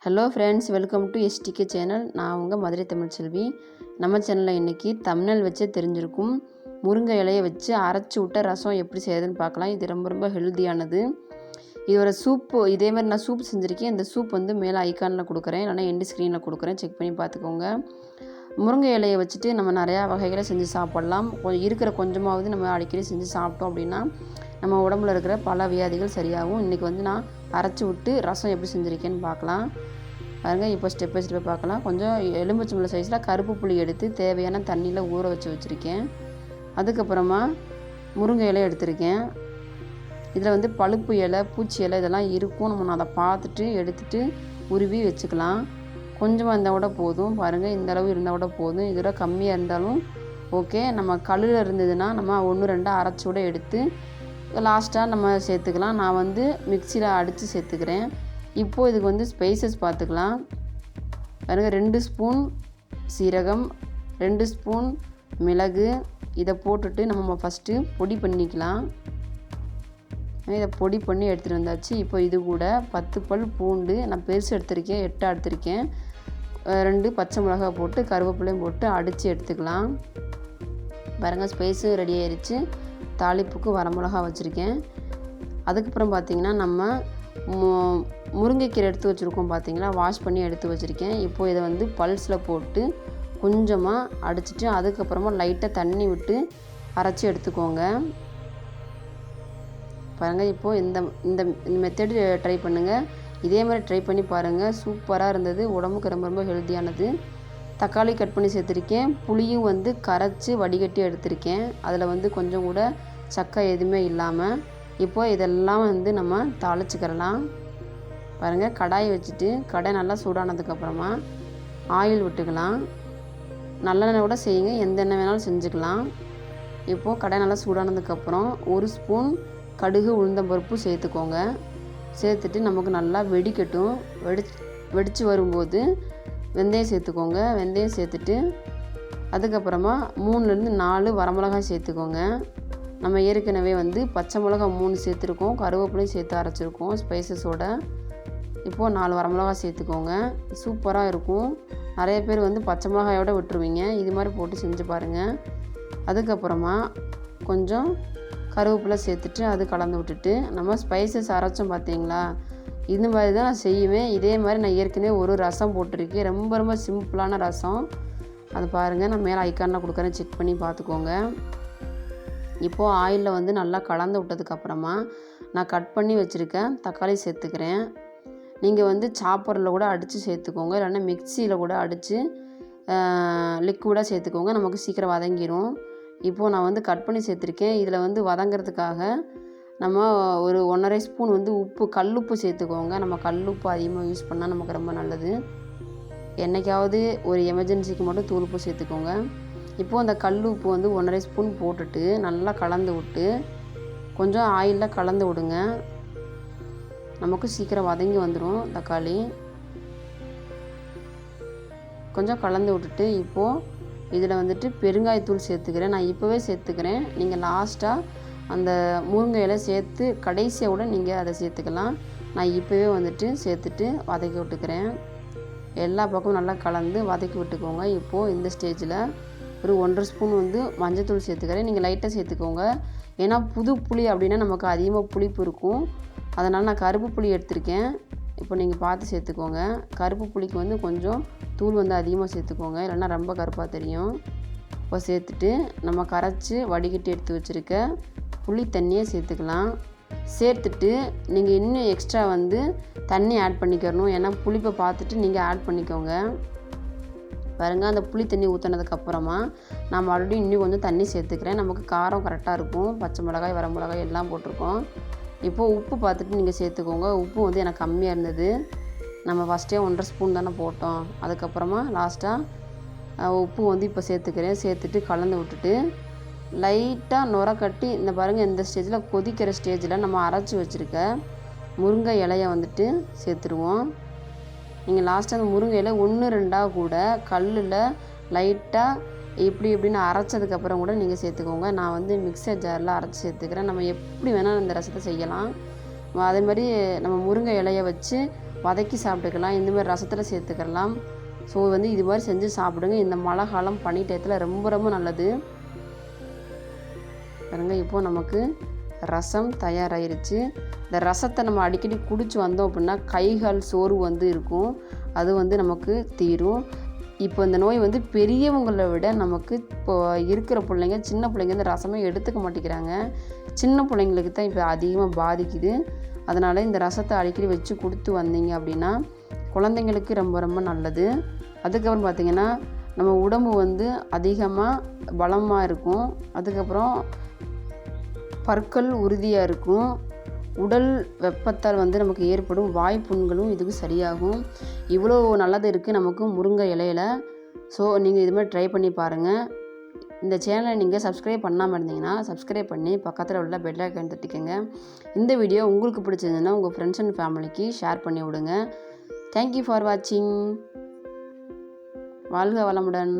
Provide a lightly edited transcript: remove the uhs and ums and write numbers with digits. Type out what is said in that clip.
Hello friends, welcome to SDK channel. நான் உங்கள் மதுரை தமிழ்ச்செல்வி. நம்ம சேனலில் இன்றைக்கி தம்ப்நெயில் வச்சே தெரிஞ்சிருக்கும். முருங்கை இலையை வச்சு அரைச்சி விட்ட ரசம் எப்படி செய்யுதுன்னு பார்க்கலாம். இது ரொம்ப ரொம்ப ஹெல்த்தியானது. இதோட சூப்பு இதே மாதிரி நான் சூப் செஞ்சுருக்கேன். இந்த சூப் வந்து மேலே ஐக்கானில் கொடுக்குறேன், இல்லைனா எண்டு ஸ்க்ரீனில் கொடுக்குறேன், செக் பண்ணி பார்த்துக்கோங்க. முருங்கை இலையை வச்சுட்டு நம்ம நிறையா வகைகளை செஞ்சு சாப்பிட்லாம். இருக்கிற கொஞ்சமாவது நம்ம அடிக்கடி செஞ்சு சாப்பிட்டோம் அப்படின்னா நம்ம உடம்புல இருக்கிற பல வியாதிகள் சரியாகும். இன்றைக்கி வந்து நான் அரைச்சி விட்டு ரசம் எப்படி செஞ்சுருக்கேன்னு பார்க்கலாம். பாருங்கள், இப்போ ஸ்டெப் பை ஸ்டெப் பார்க்கலாம். கொஞ்சம் எலுமிச்சம்பழம் சைஸில் கருப்பு புளி எடுத்து தேவையான தண்ணியில் ஊற வச்சுருக்கேன். அதுக்கப்புறமா முருங்கை இலை எடுத்திருக்கேன். இதில் வந்து பழுப்பு இலை, பூச்சி இலை இதெல்லாம் இருக்கும். நம்ம அதை பார்த்துட்டு எடுத்துகிட்டு உருவி வச்சுக்கலாம். கொஞ்சமாக இருந்தால் கூட போதும். பாருங்கள், இந்த அளவு இருந்தால் கூட போதும். இதோட கம்மியாக இருந்தாலும் ஓகே. நம்ம கல்லில் இருந்ததுன்னா நம்ம 1-2 அரைச்சி கூட எடுத்து லாஸ்ட்டாக நம்ம சேர்த்துக்கலாம். நான் வந்து மிக்சியில் அடித்து சேர்த்துக்கிறேன். இப்போது இதுக்கு வந்து ஸ்பைசஸ் பார்த்துக்கலாம். பாருங்கள், 2 ஸ்பூன் சீரகம், 2 ஸ்பூன் மிளகு. இதை போட்டுட்டு நம்ம ஃபஸ்ட்டு பொடி பண்ணிக்கலாம். இதை பொடி பண்ணி எடுத்துகிட்டு வந்தாச்சு. இப்போ இது கூட 10 பல் பூண்டு, நான் பெருசு எடுத்திருக்கேன், 8 எடுத்திருக்கேன். 2 பச்சை மிளகாய் போட்டு கருவேப்பிலையும் போட்டு அடித்து எடுத்துக்கலாம். பாருங்கள், ஸ்பைஸு ரெடி ஆயிடுச்சு. தாளிப்புக்கு வரமிளகா வச்சுருக்கேன். அதுக்கப்புறம் பார்த்திங்கன்னா நம்ம முருங்கைக்கீரை எடுத்து வச்சுருக்கோம். பார்த்திங்களா, வாஷ் பண்ணி எடுத்து வச்சுருக்கேன். இப்போது இதை வந்து பல்ஸில் போட்டு கொஞ்சமாக அடிச்சுட்டு அதுக்கப்புறமா லைட்டாக தண்ணி விட்டு அரைச்சி எடுத்துக்கோங்க. பாருங்கள், இப்போது இந்த மெத்தடு ட்ரை பண்ணுங்கள். இதே மாதிரி ட்ரை பண்ணி பாருங்கள். சூப்பராக இருந்தது. உடம்புக்கு ரொம்ப ரொம்ப ஹெல்த்தியானது. தக்காளி கட் பண்ணி சேர்த்துருக்கேன். புளியும் வந்து கரைச்சி வடிகட்டி எடுத்திருக்கேன். அதில் வந்து கொஞ்சம் கூட சக்கை எதுவுமே இல்லாமல். இப்போது இதெல்லாம் வந்து நம்ம தாளிச்சுக்கிறலாம். பாருங்கள், கடாயை வச்சுட்டு கடாய் நல்லா சூடானதுக்கப்புறமா ஆயில் விட்டுக்கலாம். நல்லெண்ணெய் கூட செய்யுங்க, எந்த எண்ணெய் வேணாலும் செஞ்சுக்கலாம். இப்போது கடாய் நல்லா சூடானதுக்கப்புறம் 1 ஸ்பூன் கடுகு உளுந்தம்பருப்பு சேர்த்துக்கோங்க. சேர்த்துட்டு நமக்கு நல்லா வெடிக்கட்டும். வெடித்து வரும்போது வெந்தயம் சேர்த்துக்கோங்க. வெந்தயம் சேர்த்துட்டு அதுக்கப்புறமா 3-4 வரமிளகாய் சேர்த்துக்கோங்க. நம்ம ஏற்கனவே வந்து பச்சை மிளகா 3 சேர்த்துருக்கோம், கருவேப்பிலையும் சேர்த்து அரைச்சிருக்கோம் ஸ்பைசஸோட. இப்போது 4 வரமிளகாய் சேர்த்துக்கோங்க. சூப்பராக இருக்கும். நிறைய பேர் வந்து பச்சை மிளகாயோட விட்டுருவீங்க. இது மாதிரி போட்டு செஞ்சு பாருங்கள். அதுக்கப்புறமா கொஞ்சம் கருவேப்பிலை சேர்த்துட்டு அது கலந்து விட்டுட்டு நம்ம ஸ்பைசஸ் அரைச்சோம் பார்த்தீங்களா, இந்த மாதிரி தான் நான் செய்வேன். இதே மாதிரி நான் ஏற்கனவே ஒரு ரசம் போட்டிருக்கேன். ரொம்ப ரொம்ப சிம்பிளான ரசம். அது பாருங்கள், நான் மேலே ஐக்கானில் கொடுக்குறேன், செக் பண்ணி பார்த்துக்கோங்க. இப்போது ஆயிலில் வந்து நல்லா கலந்து விட்டதுக்கப்புறமா நான் கட் பண்ணி வச்சுருக்கேன் தக்காளி சேர்த்துக்கிறேன். நீங்கள் வந்து சாப்பரில் கூட அடித்து சேர்த்துக்கோங்க, இல்லைன்னா மிக்சியில் கூட அடித்து லிக்விடாக சேர்த்துக்கோங்க. நமக்கு சீக்கிரம் வதங்கிடும். இப்போது நான் வந்து கட் பண்ணி சேர்த்துருக்கேன். இதில் வந்து வதங்கிறதுக்காக நம்ம ஒரு 1.5 ஸ்பூன் வந்து உப்பு, கல்லுப்பு சேர்த்துக்கோங்க. நம்ம கல்லுப்பு அதிகமாக யூஸ் பண்ணால் நமக்கு ரொம்ப நல்லது. என்றைக்காவது ஒரு எமர்ஜென்சிக்கு மட்டும் தூளுப்பு சேர்த்துக்கோங்க. இப்போது அந்த கல்லுப்பு வந்து 1.5 ஸ்பூன் போட்டுட்டு நல்லா கலந்து விட்டு கொஞ்சம் ஆயிலில் கலந்து விடுங்க. நமக்கு சீக்கிரம் வதங்கி வந்துடும் தக்காளி. கொஞ்சம் கலந்து விட்டுட்டு இப்போது இதில் வந்துட்டு பெருங்காயத்தூள் சேர்த்துக்கிறேன். நான் இப்போவே சேர்த்துக்கிறேன். நீங்கள் லாஸ்ட்டாக அந்த முருங்கை இலை சேர்த்து கடைசியாக கூட நீங்கள் அதை சேர்த்துக்கலாம். நான் இப்போவே வந்துட்டு சேர்த்துட்டு வதக்கி விட்டுக்கிறேன். எல்லா பக்கமும் நல்லா கலந்து வதக்கி விட்டுக்கோங்க. இப்போது இந்த ஸ்டேஜில் ஒரு 1.5 ஸ்பூன் வந்து மஞ்சத்தூள் சேர்த்துக்கிறேன். நீங்கள் லைட்டாக சேர்த்துக்கோங்க. ஏன்னா புது புளி அப்படின்னா நமக்கு அதிகமாக புளிப்பு இருக்கும். அதனால் நான் கருப்பு புளி எடுத்திருக்கேன். இப்போ நீங்கள் பார்த்து சேர்த்துக்கோங்க. கருப்பு புளிக்கு வந்து கொஞ்சம் தூள் வந்து அதிகமாக சேர்த்துக்கோங்க, இல்லைன்னா ரொம்ப கருப்பாக தெரியும். இப்போ சேர்த்துட்டு நம்ம கரைச்சி வடிகட்டி எடுத்து வச்சுருக்க புளி தண்ணியை சேர்த்துக்கலாம். சேர்த்துட்டு நீங்கள் இன்னும் எக்ஸ்ட்ரா வந்து தண்ணி ஆட் பண்ணிக்கிறணும். ஏன்னா புளிப்பை பார்த்துட்டு நீங்கள் ஆட் பண்ணிக்கோங்க. பாருங்கள், அந்த புளி தண்ணி ஊற்றினதுக்கப்புறமா நான் மறுபடியும் இன்னும் கொஞ்சம் தண்ணி சேர்த்துக்கிறேன். நமக்கு காரம் கரெக்டாக இருக்கும். பச்சை மிளகாய், வர மிளகாய் எல்லாம் போட்டிருக்கோம். இப்போது உப்பு பார்த்துட்டு நீங்கள் சேர்த்துக்கோங்க. உப்பு வந்து எனக்கு கம்மியாக இருந்தது. நம்ம ஃபஸ்ட்டே 1.5 ஸ்பூன் தானே போட்டோம். அதுக்கப்புறமா லாஸ்ட்டாக உப்பு வந்து இப்போ சேர்த்துக்கிறேன். சேர்த்துட்டு கலந்து விட்டுட்டு லைட்டாக நுர கட்டி இந்த பாருங்கள், இந்த ஸ்டேஜில் கொதிக்கிற ஸ்டேஜில் நம்ம அரைச்சி வச்சுருக்க முருங்கை இலையை வந்துட்டு சேர்த்துருவோம். நீங்கள் லாஸ்ட்டாக அந்த முருங்கை இலை 1-2 கூட கல்லில் லைட்டாக இப்படின்னு அரைச்சதுக்கப்புறம் கூட நீங்கள் சேர்த்துக்கோங்க. நான் வந்து மிக்சர் ஜாரில் அரைச்சி சேர்த்துக்கிறேன். நம்ம எப்படி வேணால் இந்த ரசத்தை செய்யலாம். அதே மாதிரி நம்ம முருங்கை இலையை வச்சு வதக்கி சாப்பிட்டுக்கலாம், இந்தமாதிரி ரசத்தில் சேர்த்துக்கலாம். ஸோ வந்து இது மாதிரி செஞ்சு சாப்பிடுங்க. இந்த மழை காலம் பனி டயத்தில் ரொம்ப ரொம்ப நல்லது. பாருங்க, இப்போது நமக்கு ரசம் தயாராகிருச்சு. இந்த ரசத்தை நம்ம அடிக்கடி குடிச்சு வந்தோம் அப்படின்னா கை கால் சோர்வு வந்து இருக்கும், அது வந்து நமக்கு தீரும். இப்போ இந்த நோய் வந்து பெரியவங்களை விட நமக்கு இப்போ இருக்கிற பிள்ளைங்க, சின்ன பிள்ளைங்க இந்த ரசமே எடுத்துக்க மாட்டேங்கிறாங்க. சின்ன பிள்ளைங்களுக்கு தான் இப்போ அதிகமாக பாதிக்குது. அதனால் இந்த ரசத்தை அடிக்கடி வச்சு கொடுத்து வந்தீங்க அப்படின்னா குழந்தைங்களுக்கு ரொம்ப ரொம்ப நல்லது. அதுக்கப்புறம் பார்த்திங்கன்னா நம்ம உடம்பு வந்து அதிகமாக பலமாக இருக்கும். அதுக்கப்புறம் பற்கள் உறுதியாக இருக்கும். உடல் வெப்பத்தால் வந்து நமக்கு ஏற்படும் வாய்ப்புண்களும் இதுக்கு சரியாகும். இவ்வளோ நல்லது இருக்குது நமக்கு முருங்கை இலையில். ஸோ நீங்கள் இது மாதிரி ட்ரை பண்ணி பாருங்கள். இந்த சேனலை நீங்கள் சப்ஸ்கிரைப் பண்ணாமல் இருந்தீங்கன்னா சப்ஸ்கிரைப் பண்ணி பக்கத்தில் உள்ள பெல் ஐக்கான் தட்டிக்கங்க. இந்த வீடியோ உங்களுக்கு பிடிச்சிருந்ததுன்னா உங்கள் ஃப்ரெண்ட்ஸ் அண்ட் ஃபேமிலிக்கு ஷேர் பண்ணி விடுங்க. தேங்க்யூ ஃபார் வாட்சிங். வாழ்க வளமுடன்.